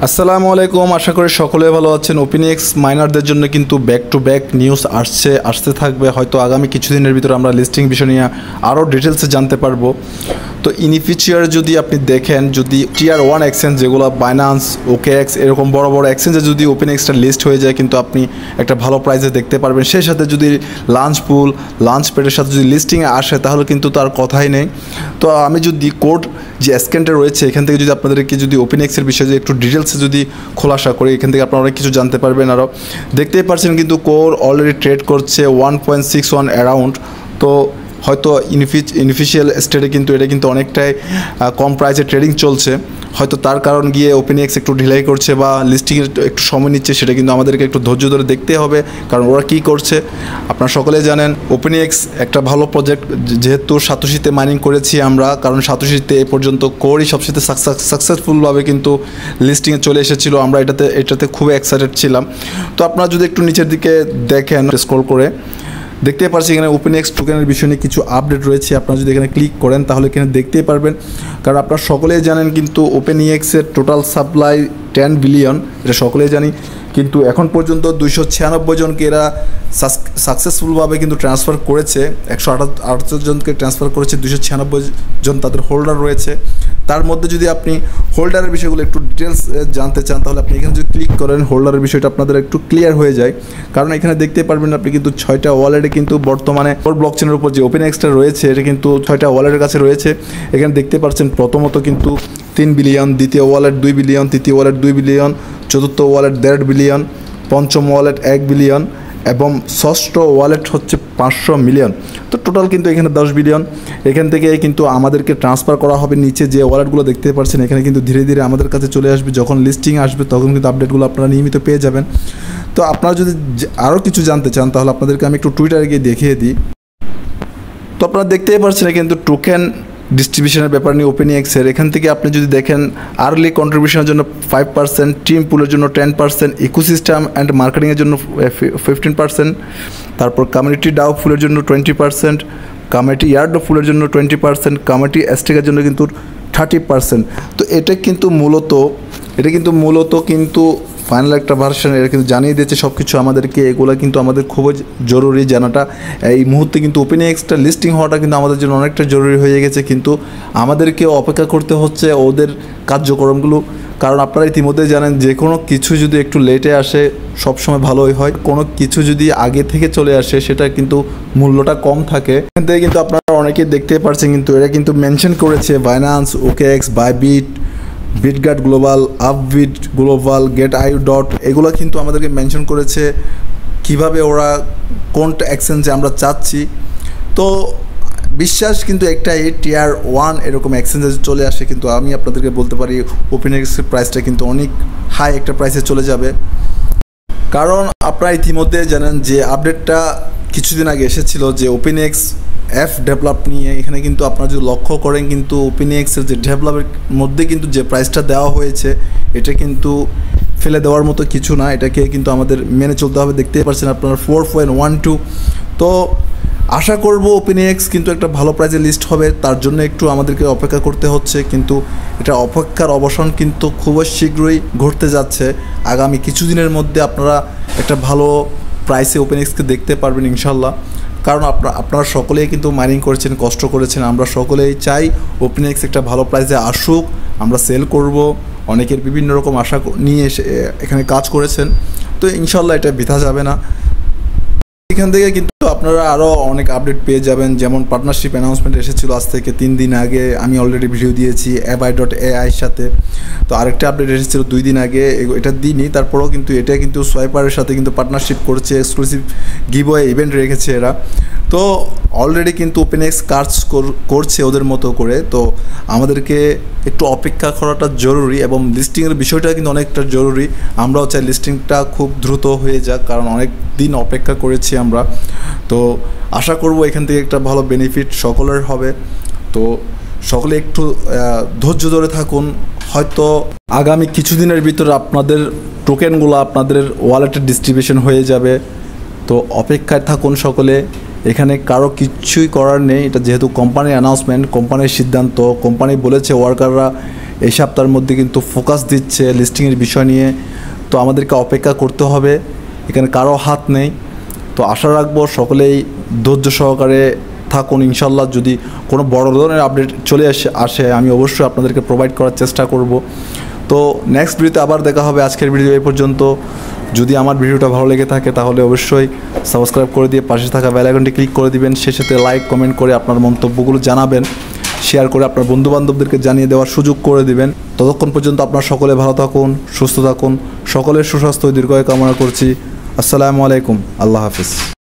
আসসালামু আলাইকুম, আশা করি সকলে ভালো আছেন। ওপেনএক্স মাইনারদের জন্য কিন্তু ব্যাক টু ব্যাক নিউজ আসতে থাকবে। হয়তো আগামী কিছুদিনের ভিতরে আমরা লিস্টিং বিষয় নিয়ে আরও ডিটেলসে জানতে পারবো। তো ইন ফিউচার যদি আপনি দেখেন, যদি টিয়ার 1 এক্সচেঞ্জ যেগুলো বাইন্যান্স, ওকেএক্স এরকম বড় বড় এক্সচেঞ্জে যদি ওপেনএক্সটা লিস্ট হয়ে যায়, কিন্তু আপনি একটা ভালো প্রাইসে দেখতে পারবেন। সেই সাথে যদি লাঞ্চ প্যাডের সাথে যদি লিস্টিংয়ে আসে, তাহলে কিন্তু তার কথাই নেই। তো আমি যদি কোড যে স্ক্যানটা রয়েছে এখান থেকে যদি আপনাদেরকে যদি ওপেনএক্সের বিষয়ে একটু ডিটেলসে যদি খোলাসা করি, এখান থেকে আপনারা অনেক কিছু জানতে পারবেন। আরও দেখতেই পাচ্ছেন কিন্তু কোর অলরেডি ট্রেড করছে 1.61 অ্যারাউন্ড। তো হয়তো ইনিফিশিয়াল স্টেটে কিন্তু এটা কিন্তু অনেকটাই কম প্রাইসে ট্রেডিং চলছে। হয়তো তার কারণ গিয়ে ওপেনএক্স একটু ঢিলাই করছে বা লিস্টিংয়ের একটু সময় নিচ্ছে, সেটা কিন্তু আমাদেরকে একটু ধৈর্য ধরে দেখতে হবে, কারণ ওরা কী করছে আপনারা সকলেই জানেন। ওপেনএক্স একটা ভালো প্রজেক্ট, যেহেতু সাতোশিতে মাইনিং করেছি আমরা, কারণ সাতোশিতে এ পর্যন্ত কোরই সবচেয়ে সাকসেসফুলভাবে কিন্তু লিস্টিংয়ে চলে এসেছিলো। আমরা এটাতে খুবই এক্সাইটেড ছিলাম। তো আপনারা যদি একটু নিচের দিকে দেখেন, স্ক্রল করে দেখতে পাচ্ছি এখানে ওপেনএক্স টোকেনের বিষয় নিয়ে কিছু আপডেট রয়েছে। আপনারা যদি এখানে ক্লিক করেন তাহলে এখানে দেখতেই পারবেন, কারণ আপনারা সকলেই জানেন কিন্তু ওপেনএক্সের টোটাল সাপ্লাই 10 বিলিয়ন, এটা সকলেই জানি। কিন্তু এখন পর্যন্ত 296 জনকে এরা সাকসেসফুলভাবে কিন্তু ট্রান্সফার করেছে। 178 জনকে ট্রান্সফার করেছে, 296 জন তাদের হোল্ডার রয়েছে। তার মধ্যে যদি আপনি হোল্ডারের বিষয়গুলো একটু ডিটেলস জানতে চান, তাহলে আপনি এখানে যদি ক্লিক করেন, হোল্ডারের বিষয়টা আপনাদের একটু ক্লিয়ার হয়ে যায়। কারণ এখানে দেখতে পারবেন আপনি কিন্তু 6টা ওয়ালেটে কিন্তু বর্তমানে কোর ব্লকচেনের উপর যে ওপেনএক্সটা রয়েছে, এটা কিন্তু 6টা ওয়ালেটের কাছে রয়েছে। এখানে দেখতে পাচ্ছেন প্রথমত কিন্তু 3 বিলিয়ন, দ্বিতীয় ওয়ালেট 2 বিলিয়ন, তৃতীয় ওয়ালেট 2 বিলিয়ন, চতুর্থ ওয়ালেট 1.5 বিলিয়ন, পঞ্চম ওয়ালেট 1 বিলিয়ন এবং ষষ্ঠ ওয়ালেট হচ্ছে 500 মিলিয়ন। তো টোটাল কিন্তু এখানে 10 বিলিয়ন। এখান থেকে কিন্তু আমাদেরকে ট্রান্সফার করা হবে নিচে যে ওয়ালেটগুলো দেখতে পাচ্ছেন, এখানে কিন্তু ধীরে ধীরে আমাদের কাছে চলে আসবে। যখন লিস্টিং আসবে তখন কিন্তু আপডেটগুলো আপনারা নিয়মিত পেয়ে যাবেন। তো আপনারা যদি আরও কিছু জানতে চান, তাহলে আপনাদেরকে আমি একটু টুইটারে গিয়ে দেখিয়ে দিই। তো আপনারা দেখতেই পাচ্ছেন কিন্তু টোকেন ডিস্ট্রিবিউশনের ব্যাপার নিয়ে ওপেনএক্সের এখান থেকে আপনি যদি দেখেন, আর্লি কন্ট্রিবিউশনের জন্য 5%, টিম পুলের জন্য 10%, ইকোসিস্টেম অ্যান্ড মার্কেটিংয়ের জন্য 15%, তারপর কমিউনিটি ডাও ফুলের জন্য 20%, কমিউনিটি ইয়ার্ড ফুলের জন্য 20%, কমিউনিটি স্টেকের জন্য কিন্তু 30%। তো এটা কিন্তু মূলত ফাইনাল একটা ভার্সন, এটা কিন্তু জানিয়ে দিয়েছে সব কিছু আমাদেরকে। এগুলো কিন্তু আমাদের খুবই জরুরি জানাটা। এই মুহূর্তে কিন্তু ওপেনএক্সটা লিস্টিং হওয়াটা কিন্তু আমাদের জন্য অনেকটা জরুরি হয়ে গেছে, কিন্তু আমাদেরকে অপেক্ষা করতে হচ্ছে ওদের কার্যক্রমগুলো। কারণ আপনারা ইতিমধ্যে জানেন, যে কোনো কিছু যদি একটু লেটে আসে সবসময় ভালোই হয়, কোনো কিছু যদি আগে থেকে চলে আসে সেটা কিন্তু মূল্যটা কম থাকে। এখান থেকে কিন্তু আপনারা অনেকেই দেখতে পাচ্ছেন কিন্তু এরা কিন্তু মেনশন করেছে Binance, OKX, Bybit, Bitget global, Upbit global, Gate.io এগুলো কিন্তু আমাদেরকে মেনশন করেছে কিভাবে ওরা কোন এক্সচেঞ্জে আমরা চাচ্ছি। তো বিশ্বাস কিন্তু একটাই, টিয়ার 1 এরকম এক্সচেঞ্জে চলে আসে, কিন্তু আমি আপনাদেরকে বলতে পারি ওপেনএক্সের প্রাইসটা কিন্তু অনেক হাই একটা প্রাইসে চলে যাবে। কারণ আপনারা ইতিমধ্যে জানেন যে আপডেটটা কিছুদিন আগে এসেছিল যে ওপেনএক্স অ্যাপ ডেভেলপ নিয়ে। এখানে কিন্তু আপনারা যদি লক্ষ্য করেন, কিন্তু ওপেনএক্সের যে ডেভেলপের মধ্যে কিন্তু যে প্রাইসটা দেওয়া হয়েছে, এটা কিন্তু ফেলে দেওয়ার মতো কিছু না, এটাকে কিন্তু আমাদের মেনে চলতে হবে। দেখতেই পাচ্ছেন আপনারা 4.12। তো আশা করব ওপেনএক্স কিন্তু একটা ভালো প্রাইসে লিস্ট হবে, তার জন্য একটু আমাদেরকে অপেক্ষা করতে হচ্ছে। কিন্তু এটা অপেক্ষার অবসান কিন্তু খুবই শীঘ্রই ঘটতে যাচ্ছে। আগামী কিছুদিনের মধ্যে আপনারা একটা ভালো প্রাইসে ওপেনএক্সকে দেখতে পারবেন ইনশাল্লাহ। কারণ আপনারা সকলেই কিন্তু মাইনিং করেছেন, কষ্ট করেছেন। আমরা সকলেই চাই ওপেনএক্স একটা ভালো প্রাইসে আসুক, আমরা সেল করব। অনেকের বিভিন্ন রকম আশা নিয়ে এখানে কাজ করেছেন, তো ইনশাল্লাহ এটা বৃথা যাবে না। এখান থেকে কিন্তু আপনারা আরও অনেক আপডেট পেয়ে যাবেন। যেমন পার্টনারশিপ অ্যানাউন্সমেন্ট এসেছিলো আজ থেকে 3 দিন আগে, আমি অলরেডি ভিডিও দিয়েছি Abhi.ai সাথে। তো আরেকটা আপডেট এসেছিলো 2 দিন আগে, এটা দিনই। তারপরেও কিন্তু এটা কিন্তু সোয়াইপারের সাথে কিন্তু পার্টনারশিপ করছে, এক্সক্লুসিভ গিভওয়ে ইভেন্ট রেখেছে এরা। তো অলরেডি কিন্তু ওপেনএক্স কাজ করছে ওদের মতো করে। তো আমাদেরকে একটু অপেক্ষা করাটা জরুরি, এবং লিস্টিংয়ের বিষয়টা কিন্তু অনেকটা জরুরি। আমরাও চাই লিস্টিংটা খুব দ্রুত হয়ে যাক, কারণ অনেক দিন অপেক্ষা করেছি আমরা। তো আশা করব এখান থেকে একটা ভালো বেনিফিট সকলের হবে। তো সকলে একটু ধৈর্য ধরে থাকুন, হয়তো আগামী কিছুদিনের ভিতরে আপনাদের টোকেনগুলো আপনাদের ওয়ালেটে ডিস্ট্রিবিউশন হয়ে যাবে। তো অপেক্ষায় থাকুন সকলে। এখানে কারো কিচ্ছুই করার নেই, এটা যেহেতু কোম্পানির অ্যানাউন্সমেন্ট, কোম্পানির সিদ্ধান্ত, কোম্পানি বলেছে ওয়ার্কাররা এই সপ্তাহের মধ্যে কিন্তু ফোকাস দিচ্ছে লিস্টিংয়ের বিষয় নিয়ে। তো আমাদেরকে অপেক্ষা করতে হবে, এখানে কারো হাত নেই। তো আশা রাখবো সকলেই ধৈর্য সহকারে থাকুন। ইনশাল্লাহ যদি কোনো বড় ধরনের আপডেট চলে আসে আমি অবশ্যই আপনাদেরকে প্রোভাইড করার চেষ্টা করব। তো নেক্সট ভিডিওতে আবার দেখা হবে। আজকের ভিডিও এই পর্যন্ত। যদি আমার ভিডিওটা ভালো লেগে থাকে তাহলে অবশ্যই সাবস্ক্রাইব করে দিয়ে পাশে থাকা বেল আইকনটি ক্লিক করে দিবেন। সেই সাথে লাইক কমেন্ট করে আপনার মন্তব্যগুলো জানাবেন, শেয়ার করে আপনার বন্ধুবান্ধবদেরকে জানিয়ে দেওয়ার সুযোগ করে দিবেন। ততক্ষণ পর্যন্ত আপনার সকলে ভালো থাকুন, সুস্থ থাকুন, সকলের সুস্বাস্থ্য দীর্ঘায়ু কামনা করছি। আসসালামু আলাইকুম, আল্লাহ হাফিজ।